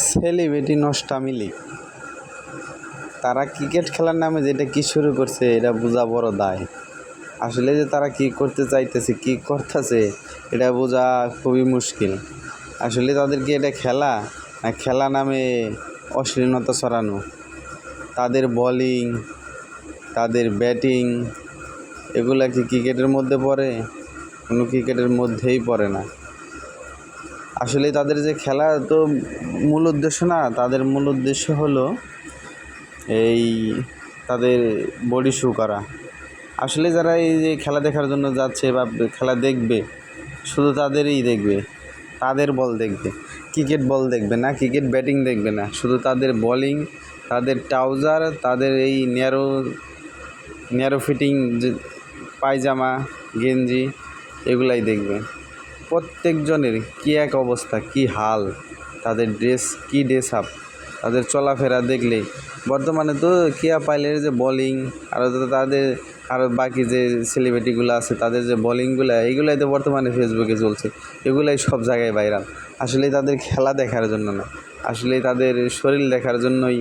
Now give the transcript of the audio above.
Celebrity নষ্টামি League, তারা cricket খেলার নামে যেটা কি শুরু করছে এটা বোঝা বড় দায়। আসলে যে তারা কি করতে চাইতেছে, কি করতেছে, এটা বোঝা খুবই মুশকিল। আসলে তাদেরকে এটা খেলা না খেলা নামে অশ্লীলতা ছড়ানো। তাদের বোলিং, তাদের ব্যাটিং, এগুলা কি ক্রিকেটের মধ্যে পড়ে? কোনো ক্রিকেটের মধ্যেই পড়ে না। আসলে তাদের যে খেলা তো মূল উদ্দেশ্য না, তাদের মূল উদ্দেশ্য হলো এই তাদের বডি শো করা। আসলে যারা এই যে খেলা দেখার জন্য যাচ্ছে বা খেলা দেখবে, শুধু তাদেরই দেখবে, তাদের বল দেখবে, ক্রিকেট বল দেখবে না, ক্রিকেট ব্যাটিং দেখবে না, শুধু তাদের বোলিং, তাদের ট্রাউজার, তাদের এই ন্যারো ফিটিং যে পায়জামা গেঞ্জি, এগুলাই দেখবে। প্রত্যেকজনের কী এক অবস্থা, কী হাল, তাদের ড্রেস আপ, তাদের চলাফেরা দেখলে বর্তমানে তো কেয়া পাইলের যে বোলিং, আরও বাকি যে সেলিব্রিটিগুলো আছে তাদের যে বোলিংগুলো, এইগুলাই তো বর্তমানে ফেসবুকে চলছে, এগুলাই সব জায়গায় ভাইরাল। আসলে তাদের খেলা দেখার জন্য না, আসলে তাদের শরীর দেখার জন্যই